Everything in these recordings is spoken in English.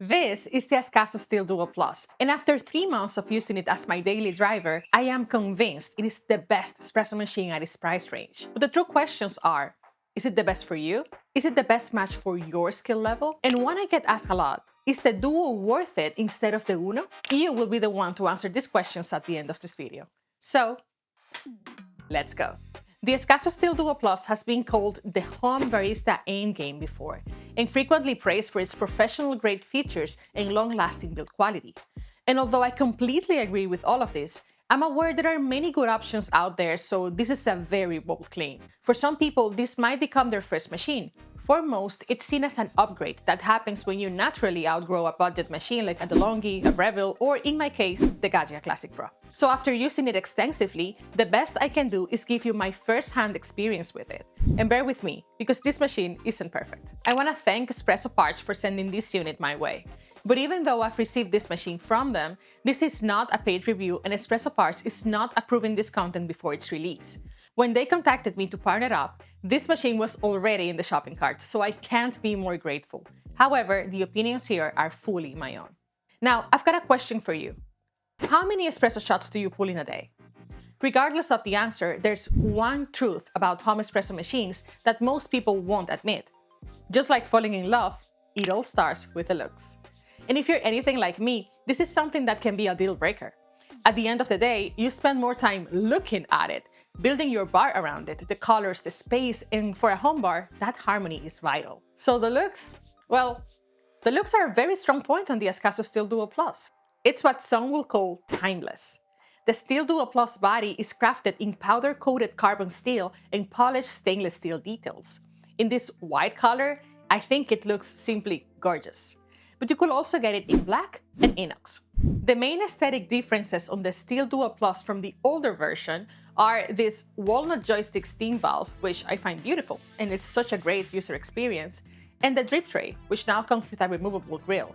This is the Ascaso Steel DUO Plus, and after 3 months of using it as my daily driver, I am convinced it is the best espresso machine at its price range. But the true questions are, is it the best for you? Is it the best match for your skill level? And one I get asked a lot, is the Duo worth it instead of the Uno? You will be the one to answer these questions at the end of this video. So, let's go. The Ascaso Steel DUO Plus has been called the home barista endgame before, and frequently praised for its professional-grade features and long-lasting build quality. And although I completely agree with all of this, I'm aware there are many good options out there, so this is a very bold claim. For some people, this might become their first machine. For most, it's seen as an upgrade that happens when you naturally outgrow a budget machine like a DeLonghi, a Revell, or in my case, the Gaggia Classic Pro. So after using it extensively, the best I can do is give you my first-hand experience with it. And bear with me, because this machine isn't perfect. I want to thank Espresso Parts for sending this unit my way. But even though I've received this machine from them, this is not a paid review and Espresso Parts is not approving this content before its release. When they contacted me to partner up, this machine was already in the shopping cart, so I can't be more grateful. However, the opinions here are fully my own. Now, I've got a question for you. How many espresso shots do you pull in a day? Regardless of the answer, there's one truth about home espresso machines that most people won't admit. Just like falling in love, it all starts with the looks. And if you're anything like me, this is something that can be a deal breaker. At the end of the day, you spend more time looking at it, building your bar around it, the colors, the space, and for a home bar, that harmony is vital. So the looks? Well, the looks are a very strong point on the Ascaso Steel DUO Plus. It's what some will call timeless. The Steel DUO Plus body is crafted in powder-coated carbon steel and polished stainless steel details. In this white color, I think it looks simply gorgeous. But you could also get it in black and inox. The main aesthetic differences on the Steel DUO Plus from the older version are this walnut joystick steam valve, which I find beautiful, and it's such a great user experience, and the drip tray, which now comes with a removable grill.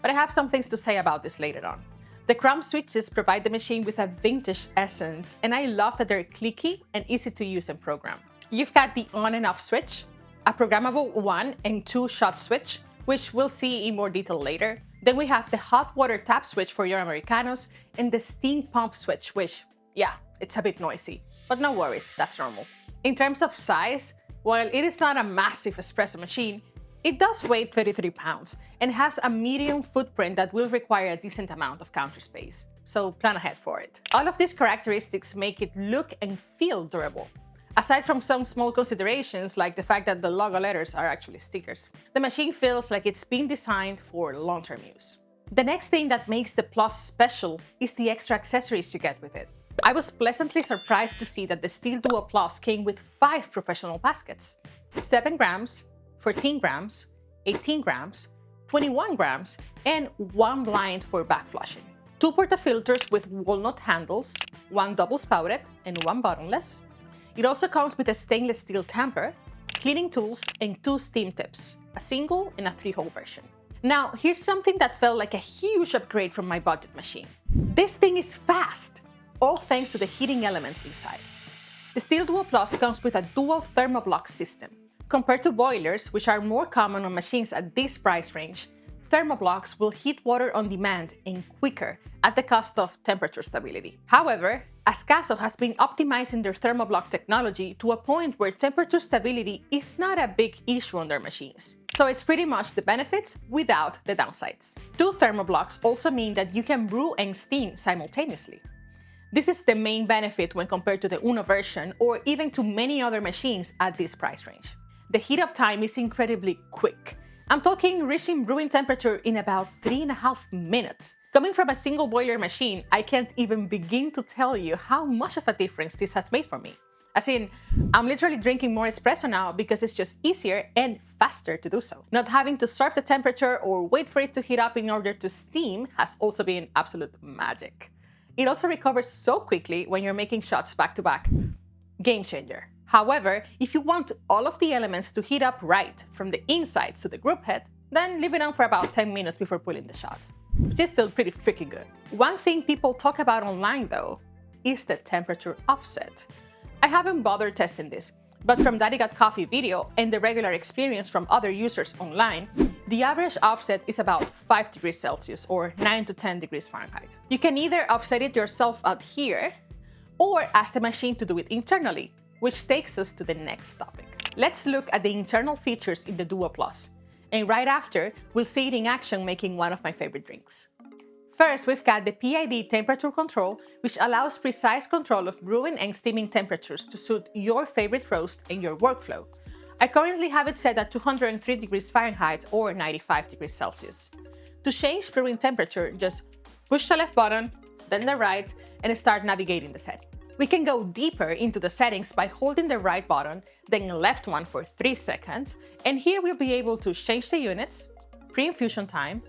But I have some things to say about this later on. The chrome switches provide the machine with a vintage essence, and I love that they're clicky and easy to use and program. You've got the on and off switch, a programmable 1 and 2 shot switch, which we'll see in more detail later. Then we have the hot water tap switch for your Americanos and the steam pump switch, which, yeah, it's a bit noisy, but no worries, that's normal. In terms of size, while it is not a massive espresso machine, it does weigh 33 pounds and has a medium footprint that will require a decent amount of counter space, so plan ahead for it. All of these characteristics make it look and feel durable. Aside from some small considerations like the fact that the logo letters are actually stickers, the machine feels like it's been designed for long-term use. The next thing that makes the Plus special is the extra accessories you get with it. I was pleasantly surprised to see that the Steel DUO Plus came with 5 professional baskets: 7 grams, 14 grams, 18 grams, 21 grams, and 1 blind for back flushing. 2 portafilters with walnut handles, 1 double spouted and 1 bottomless. It also comes with a stainless steel tamper, cleaning tools, and 2 steam tips, a single and a 3-hole version. Now, here's something that felt like a huge upgrade from my budget machine. This thing is fast, all thanks to the heating elements inside. The Steel DUO Plus comes with a dual thermoblock system. Compared to boilers, which are more common on machines at this price range, thermoblocks will heat water on demand and quicker at the cost of temperature stability. However, Ascaso has been optimizing their thermoblock technology to a point where temperature stability is not a big issue on their machines. So it's pretty much the benefits without the downsides. 2 thermoblocks also mean that you can brew and steam simultaneously. This is the main benefit when compared to the Uno version or even to many other machines at this price range. The heat up time is incredibly quick. I'm talking reaching brewing temperature in about 3.5 minutes. Coming from a single boiler machine, I can't even begin to tell you how much of a difference this has made for me. As in, I'm literally drinking more espresso now because it's just easier and faster to do so. Not having to serve the temperature or wait for it to heat up in order to steam has also been absolute magic. It also recovers so quickly when you're making shots back to back. Game changer. However, if you want all of the elements to heat up right from the inside to the group head, then leave it on for about 10 minutes before pulling the shot, which is still pretty freaking good. One thing people talk about online though is the temperature offset. I haven't bothered testing this, but from Daddy Got Coffee video and the regular experience from other users online, The average offset is about 5 degrees Celsius or 9 to 10 degrees Fahrenheit. You can either offset it yourself out here or ask the machine to do it internally, which takes us to the next topic. Let's look at the internal features in the Duo Plus, and right after, we'll see it in action making one of my favorite drinks. First, we've got the PID temperature control, which allows precise control of brewing and steaming temperatures to suit your favorite roast and your workflow. I currently have it set at 203 degrees Fahrenheit or 95 degrees Celsius. To change brewing temperature, just push the left button, then the right, and start navigating the setting. We can go deeper into the settings by holding the right button, then left one for 3 seconds, and here we'll be able to change the units, pre-infusion time,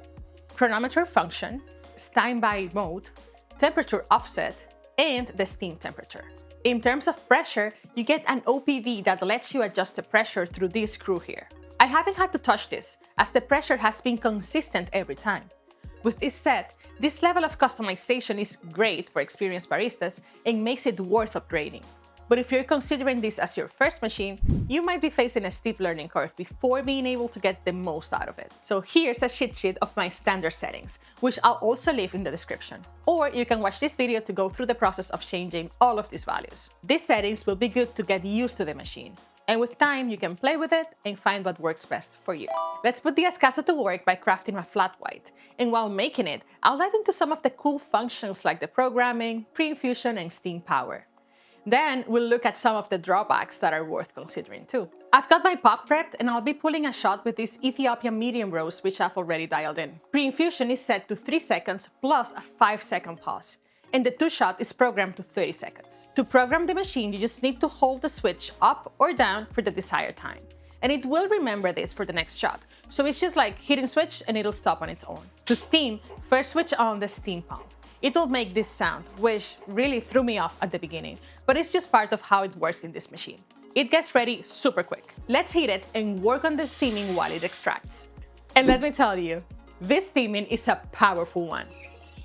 chronometer function, standby mode, temperature offset, and the steam temperature. In terms of pressure, you get an OPV that lets you adjust the pressure through this screw here. I haven't had to touch this, as the pressure has been consistent every time. With this set, this level of customization is great for experienced baristas and makes it worth upgrading. But if you're considering this as your first machine, you might be facing a steep learning curve before being able to get the most out of it. So here's a cheat sheet of my standard settings, which I'll also leave in the description. Or you can watch this video to go through the process of changing all of these values. These settings will be good to get used to the machine. And with time, you can play with it and find what works best for you. Let's put the Ascaso to work by crafting a flat white. And while making it, I'll dive into some of the cool functions like the programming, pre-infusion, and steam power. Then we'll look at some of the drawbacks that are worth considering too. I've got my pot prepped and I'll be pulling a shot with this Ethiopian medium roast which I've already dialed in. Pre-infusion is set to 3 seconds plus a 5-second pause, and the 2-shot is programmed to 30 seconds. To program the machine, you just need to hold the switch up or down for the desired time, and it will remember this for the next shot, so it's just like hitting switch and it'll stop on its own. To steam, first switch on the steam pump. It will make this sound, which really threw me off at the beginning, but it's just part of how it works in this machine. It gets ready super quick. Let's heat it and work on the steaming while it extracts. And let me tell you, this steaming is a powerful one.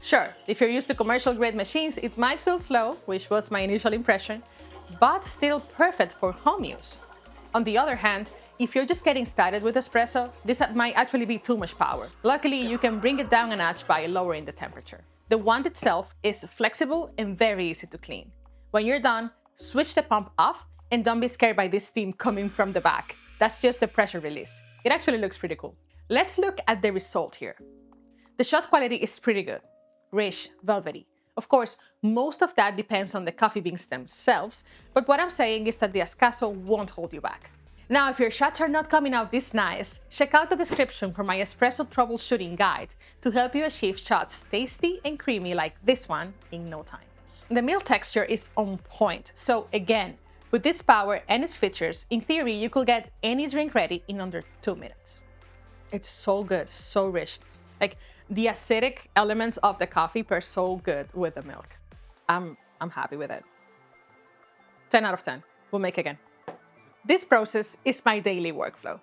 Sure, if you're used to commercial grade machines, it might feel slow, which was my initial impression, but still perfect for home use. On the other hand, if you're just getting started with espresso, this might actually be too much power. Luckily, you can bring it down a notch by lowering the temperature. The wand itself is flexible and very easy to clean. When you're done, switch the pump off and don't be scared by this steam coming from the back. That's just the pressure release. It actually looks pretty cool. Let's look at the result here. The shot quality is pretty good. Rich, velvety. Of course, most of that depends on the coffee beans themselves, but what I'm saying is that the Ascaso won't hold you back. Now, if your shots are not coming out this nice, check out the description for my espresso troubleshooting guide to help you achieve shots tasty and creamy like this one in no time. The milk texture is on point, so again, with this power and its features, in theory, you could get any drink ready in under 2 minutes. It's so good, so rich. Like, the acidic elements of the coffee pair so good with the milk. I'm happy with it. 10 out of 10. We'll make again. This process is my daily workflow.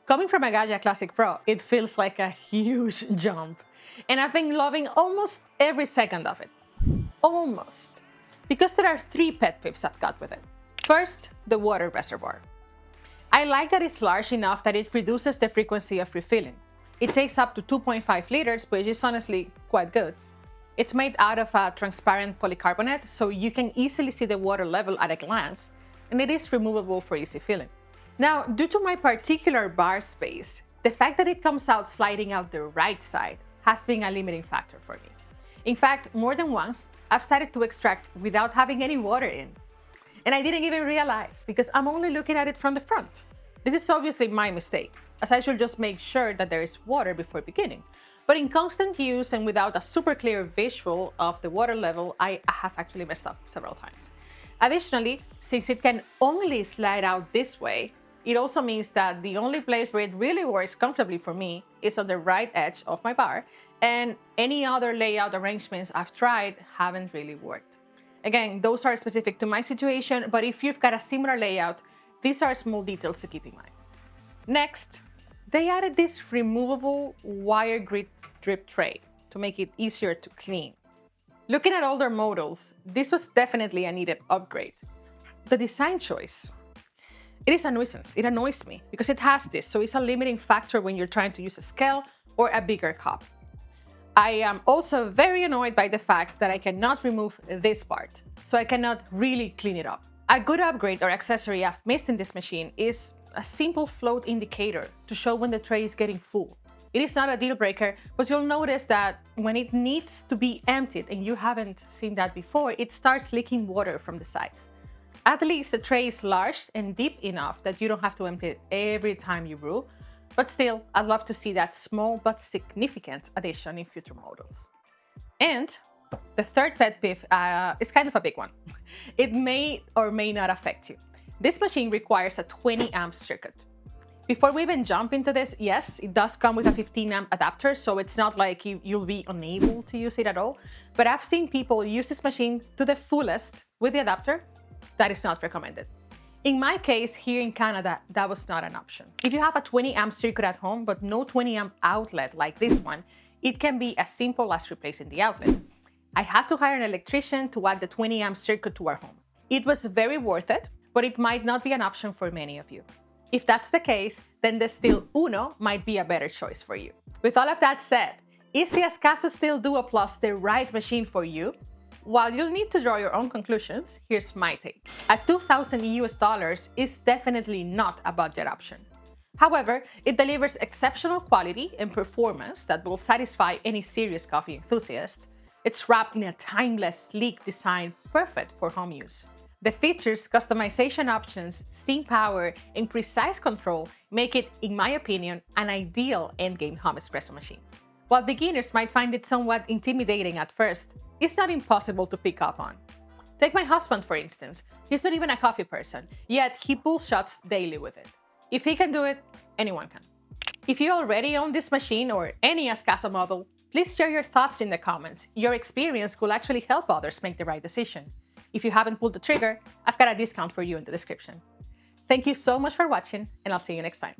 Coming from a Gaia Classic Pro, it feels like a huge jump. And I've been loving almost every second of it. Almost. Because there are 3 pet peeves I've got with it. First, the water reservoir. I like that it's large enough that it reduces the frequency of refilling. It takes up to 2.5 liters, which is honestly quite good. It's made out of a transparent polycarbonate, so you can easily see the water level at a glance, and it is removable for easy filling. Now, due to my particular bar space, the fact that it comes out sliding out the right side has been a limiting factor for me. In fact, more than once, I've started to extract without having any water in. And I didn't even realize because I'm only looking at it from the front. This is obviously my mistake, as I should just make sure that there is water before beginning. But in constant use and without a super clear visual of the water level, I have actually messed up several times. Additionally, since it can only slide out this way, it also means that the only place where it really works comfortably for me is on the right edge of my bar, and any other layout arrangements I've tried haven't really worked. Again, those are specific to my situation, but if you've got a similar layout, these are small details to keep in mind. Next, they added this removable wire grit drip tray to make it easier to clean. Looking at older models, this was definitely a needed upgrade. The design choice. It is a nuisance. It annoys me because it has this, so it's a limiting factor when you're trying to use a scale or a bigger cup. I am also very annoyed by the fact that I cannot remove this part, so I cannot really clean it up. A good upgrade or accessory I've missed in this machine is a simple float indicator to show when the tray is getting full. It is not a deal breaker, but you'll notice that when it needs to be emptied and you haven't seen that before, it starts leaking water from the sides. At least the tray is large and deep enough that you don't have to empty it every time you brew, but still, I'd love to see that small but significant addition in future models. And the third pet peeve is kind of a big one. It may or may not affect you. This machine requires a 20 amp circuit. Before we even jump into this, yes, it does come with a 15 amp adapter, so it's not like you'll be unable to use it at all. But I've seen people use this machine to the fullest with the adapter. That is not recommended. In my case, here in Canada, that was not an option. If you have a 20 amp circuit at home, but no 20 amp outlet like this one, it can be as simple as replacing the outlet. I had to hire an electrician to add the 20 amp circuit to our home. It was very worth it, but it might not be an option for many of you. If that's the case, then the Steel Uno might be a better choice for you. With all of that said, is the Ascaso Steel DUO Plus the right machine for you? While you'll need to draw your own conclusions, here's my take. At $2,000 is definitely not a budget option. However, it delivers exceptional quality and performance that will satisfy any serious coffee enthusiast. It's wrapped in a timeless, sleek design perfect for home use. The features, customization options, steam power, and precise control make it, in my opinion, an ideal endgame home espresso machine. While beginners might find it somewhat intimidating at first, it's not impossible to pick up on. Take my husband, for instance. He's not even a coffee person, yet he pulls shots daily with it. If he can do it, anyone can. If you already own this machine or any Ascaso model, please share your thoughts in the comments. Your experience could actually help others make the right decision. If you haven't pulled the trigger, I've got a discount for you in the description. Thank you so much for watching, and I'll see you next time.